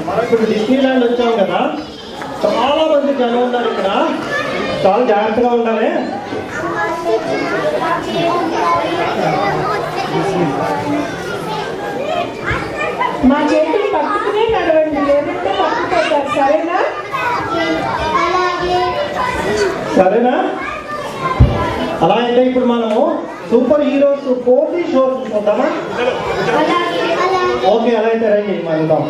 మనం ఇప్పుడు Disney land వచ్చాం కదా, చాలా మంది జనం ఉన్నారు ఇక్కడ, చాలా జాగ్రత్తగా ఉండాలి. మా చేతులు పట్టుకునే నడవండి, లేదంటే పట్టుకుంటారు. సరేనా? సరేనా? అలా అయితే ఇప్పుడు మనము సూపర్ హీరోస్ పోటీ షో చూసుకుంటామా? ఓకే, అలా అయితే రండి మనం.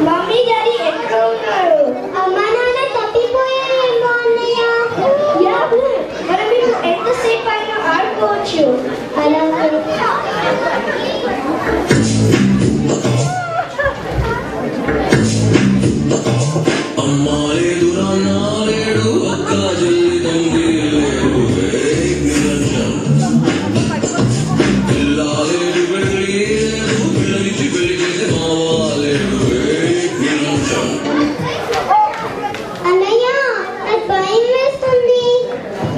మమ్మీ డాడీ ఎక్కడ ఉన్నారు? అమ్మా నాన్న తప్పిపోయారేమో అన్నయ్య. మరి మీరు ఎంతసేపు అయినా ఆడుకోవచ్చు. అలా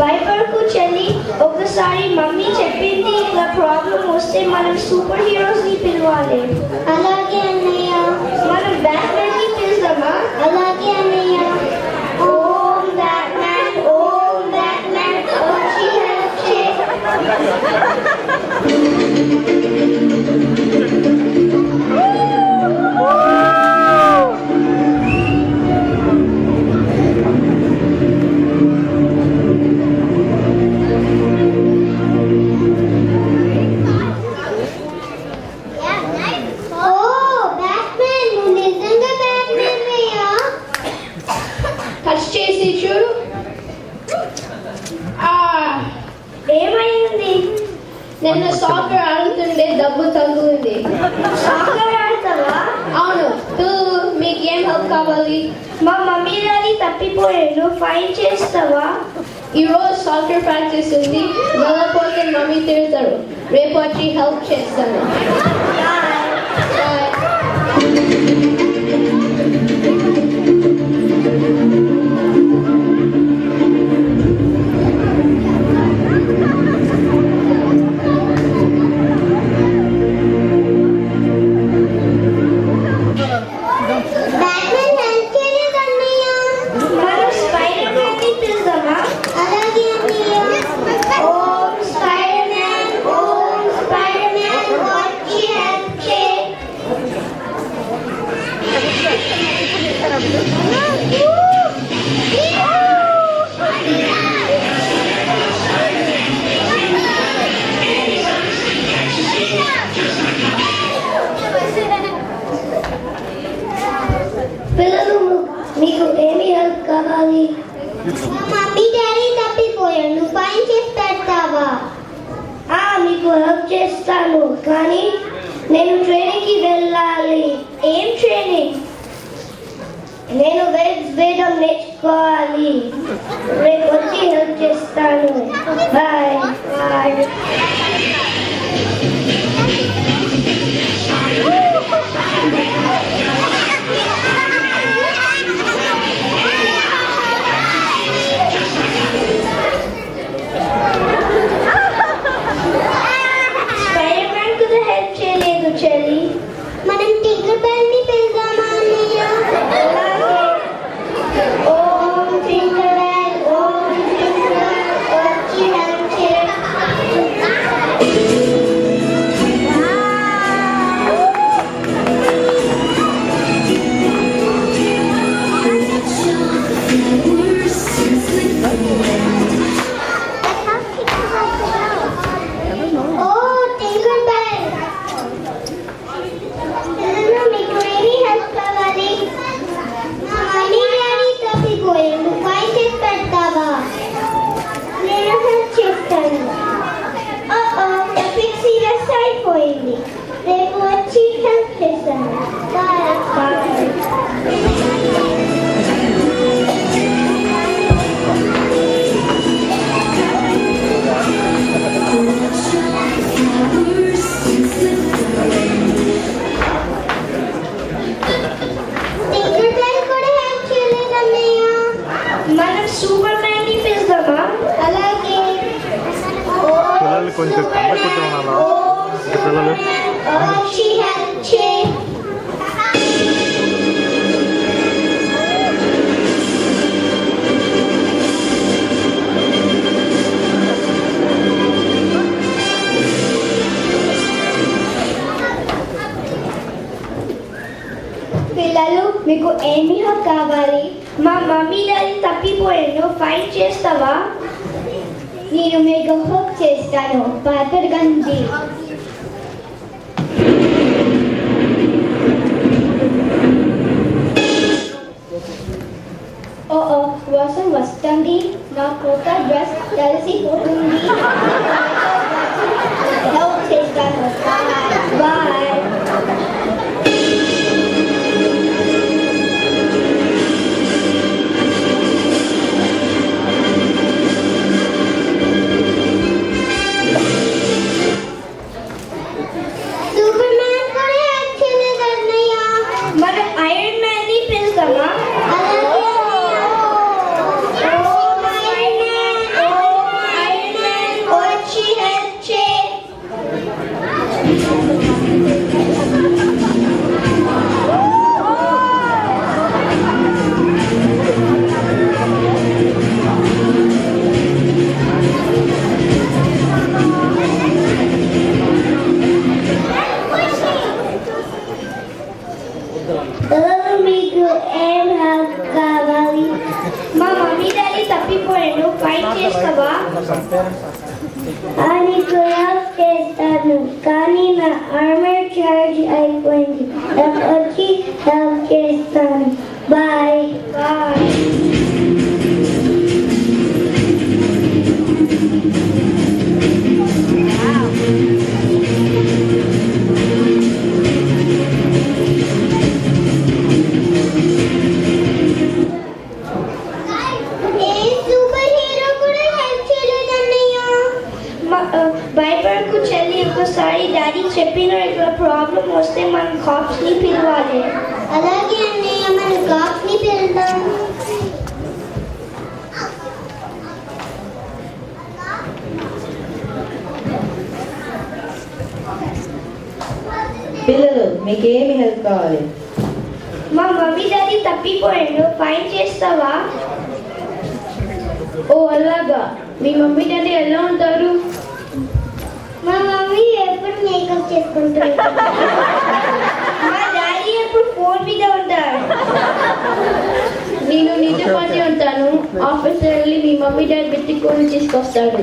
భయపడకు చెల్లి. ఒకసారి మమ్మీ చెప్పింది, ఇలా ప్రాబ్లం వస్తే మనం సూపర్ హీరోస్ ని పిలవాలి. అలాగే అన్నయ్య. మనం బ్యాట్మెన్ ని పిలుద్దామా? అలాగే అన్నయ్య. ఓం బ్యాట్మెన్, ఓం బ్యాట్మెన్, వచ్చి హెల్ప్ చేయి. ఏమైంది? నిన్న సాకర్ ఆడుతుండే డబ్బు తగ్గుంది. సాకర్ ఆడతావా? అవును. మీకు ఏం హెల్ప్ కావాలి? మా మమ్మీ డాడీ తప్పిపోయారు, ఫైన్ చేస్తావా? ఈ రోజు సాకర్ ప్రాక్టీస్ ఉంది, వెళ్ళకపోతే మమ్మీ తిడతారు. రేపు వచ్చి హెల్ప్ చేస్తాను. పిల్లలు, మీకు ఏమి హెల్ప్ కావాలి? మమ్మీ డాడీ తప్పిపోయాను, ఫైన్ చేసి పెడతావా? మీకు హెల్ప్ చేస్తాను, కానీ నేను ట్రైనింగ్ కి వెళ్ళాలి. ఏం ట్రైనింగ్? నేను వేయడం నేర్చుకోవాలి. రేపు వచ్చి హెల్ప్ చేస్తాను. Bye bye. స్పైడర్-మ్యాన్ కూడా హెల్ప్ చేయలేదు చెల్లి. మనం టింకర్ బెల్ ని పిలుద్దామా అన్నయ్య? Om Tinker Bell, Om Tinker Bell, వచ్చి హెల్ప్ చేయి. రేపు వచ్చి హెల్ప్ చేస్తాను. Flowers వచ్చి హెల్ప్ చేయి. పిల్లలు మీకు ఏమి హెల్ప్ కావాలి? మా మమ్మీ డాడీ తప్పిపోయాను, ఫైన్ చేస్తావా? నేను మీకు హెల్ప్ చేస్తాను, భయపడకండి. ఓ వర్షం వస్తుంది, నా కొత్త డ్రెస్ తడిసిపోతుంది. హెల్ప్ చేస్తాను, బాయ్. సూపర్ మ్యాన్ కూడా హెల్ప్ చేయలేదు అన్నయ్య. మనం ఐరన్ మ్యాన్ ని పిలుస్తామా? ఐరన్ మ్యాన్ వచ్చి హెల్ప్ చేయి. మీకు ఏం హెల్ప్ కావాలి? మా మమ్మీ డాడీ తప్పిపోయాను, ఫైన్ చేస్తావా? నీకు హెల్ప్ చేస్తాను, కానీ నా ఆర్మర్ చార్జ్ అయిపోయింది. వచ్చి హెల్ప్ చేస్తాను, బాయ్. బాయ్. ఏ సూపర్ హీరో కూడా హెల్ప్ చేయలేదు అన్నయ్య. భయపడకు చెల్లి, ఒకసారి డాడీ చెప్పిన ఇట్లా ప్రాబ్లం వస్తే మనం కాప్స్ ని పిలవాలి. అలాగే అన్నయ్య, మన కాప్స్ ని పిలుద్దాం. పిల్లలు మీకేమి హెల్ప్ కావాలి? మా మమ్మీ డాడీ తప్పిపోయాను, ఫైన్ చేస్తావా? ఓ అలాగా, మీ మమ్మీ డాడీ ఎలా ఉంటారు? మా మమ్మీ ఎప్పుడు మేకప్ చేసుకుంటుంది. మా డాడీ ఎప్పుడు ఫోన్ మీద ఉంటారు. నేను నీతో పాటే ఉంటాను. ఆఫీస్ వెళ్ళి మీ మమ్మీ డాడీ వెతుక్కొని తీసుకొస్తాడు.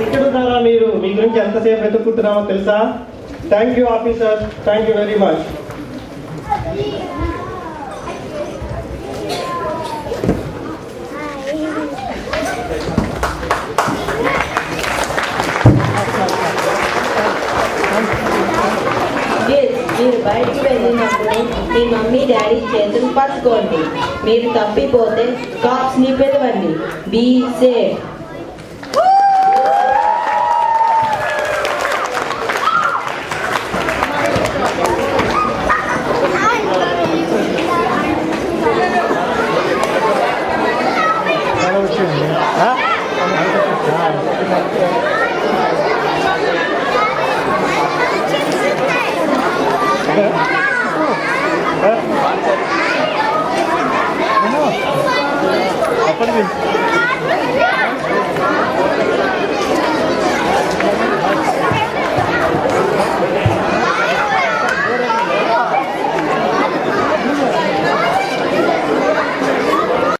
ఇక్కడ ఉన్నారా మీరు? మీ గురించి ఎంతసేపు వెతుక్కుంటున్నామో తెలుసా? Thank you officer, thank you very much. మీరు బయటికి వెళ్ళినప్పుడు మీ మమ్మీ డాడీ చేతులు పట్టుకోండి. మీరు తప్పిపోతే కాప్స్ ని పిలవండి. Be safe.